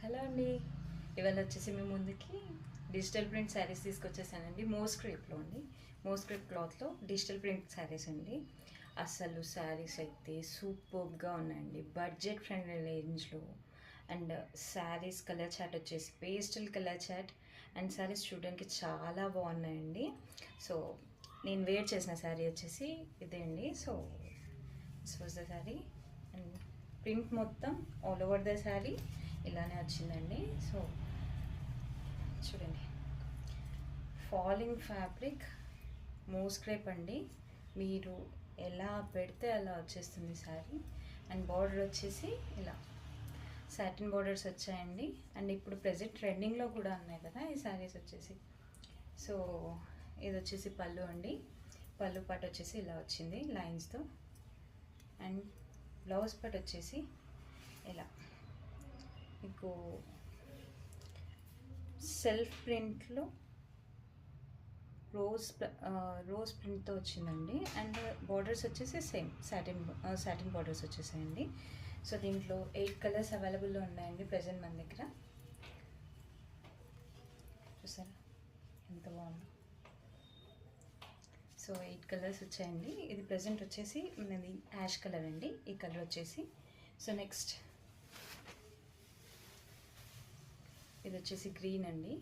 Hello అండి. ఇవాళ వచ్చేసి మీ ముందుకి డిజిటల్ ప్రింట్ శారీస్ తీసుకొచ్చేసానండి. మోస్క్రేప్లో అండి. మోస్క్రేప్ క్లాత్లో డిజిటల్ ప్రింట్ శారీస్ అండి. అసలు శారీస్ అయితే సూపర్గా ఉన్నాయండి. బడ్జెట్ ఫ్రెండ్లీ రేంజ్లో. అండ్ శారీస్ కలర్ చాట్ వచ్చేసి pastel colour chart. And saris చూడడానికి చాలా బాగున్నాయండి. సో నేను వేర్ చేసిన శారీ వచ్చేసి ఇదే అండి. So this was the sari. And print మొత్తం ఆల్ ఓవర్ ద శారీ ఇలానే వచ్చిందండి. సో చూడండి, ఫాలింగ్ ఫ్యాబ్రిక్ మోస్క్రేప్ అండి. మీరు ఎలా పెడితే అలా వచ్చేస్తుంది శారీ. అండ్ బార్డర్ వచ్చేసి ఇలా సాటిన్ బార్డర్స్ వచ్చాయండి. అండ్ ఇప్పుడు ప్రెజెంట్ ట్రెండింగ్లో కూడా ఉన్నాయి కదా ఈ శారీస్ వచ్చేసి. సో ఇది వచ్చేసి పళ్ళు అండి. పళ్ళు పాటు వచ్చేసి ఇలా వచ్చింది లైన్స్తో. అండ్ బ్లౌజ్ పార్ట్ వచ్చేసి ఇలా మీకు సెల్ఫ్ ప్రింట్లో రోజ్ ప్రింట్తో వచ్చిందండి. అండ్ బార్డర్స్ వచ్చేసి సేమ్ సాటిన్ బార్డర్స్ వచ్చేసాయండి. సో దీంట్లో 8 కలర్స్ అవైలబుల్లో ఉన్నాయండి ప్రజెంట్ మన దగ్గర. చూసారా ఎంత బాగుందో. సో 8 కలర్స్ వచ్చాయండి. ఇది ప్రజెంట్ వచ్చేసి మనది యాష్ కలర్ అండి, ఈ కలర్ వచ్చేసి. సో నెక్స్ట్ ఇది వచ్చేసి గ్రీన్ అండి.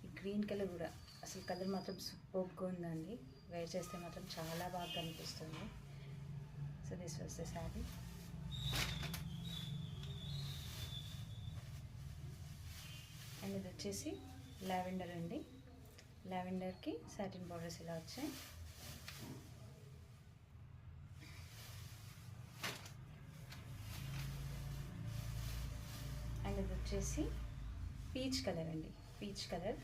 ఈ గ్రీన్ కలర్ కూడా అసలు కలర్ మాత్రం సూపర్గా ఉందండి. వేర్ చేస్తే మాత్రం చాలా బాగా కనిపిస్తుంది. So this was the sari. And ఇది వచ్చేసి లావెండర్ అండి. లావెండర్కి సాటిన్ బార్డర్స్ ఇలా వచ్చాయి. అండ్ ఇది వచ్చేసి పీచ్ కలర్ అండి, పీచ్ కలర్.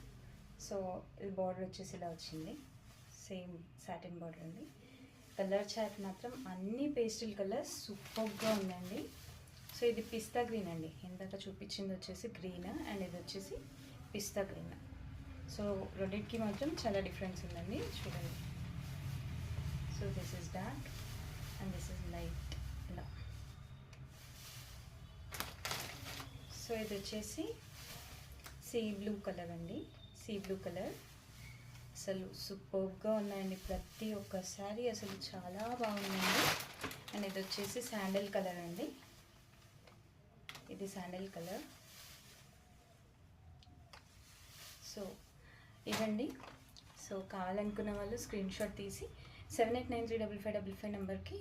సో ఇది బార్డర్ వచ్చేసి ఇలా వచ్చింది, సేమ్ సాటిన్ బార్డర్ అండి. కలర్ చార్ట్ మాత్రం అన్ని పేస్టల్ కలర్స్ సూపర్గా ఉందండి. సో ఇది పిస్తా గ్రీన్ అండి. ఇందాక చూపించింది వచ్చేసి గ్రీన్, అండ్ ఇది వచ్చేసి పిస్తా గ్రీన్. సో రెండింటికి మాత్రం చాలా డిఫరెన్స్ ఉందండి, చూడండి. So this is dark and this is light ఇలా. సో ఇది వచ్చేసి సీ బ్లూ కలర్ అండి, సీ బ్లూ కలర్. అసలు సూపర్గా ఉన్నాయండి ప్రతి ఒక్కసారి, అసలు చాలా బాగుందండి. అండ్ ఇది వచ్చేసి శాండల్ కలర్ అండి, ఇది శాండల్ కలర్. సో ఇవ్వండి. సో కావాలనుకున్న వాళ్ళు స్క్రీన్ షాట్ తీసి 78935555 నెంబర్కి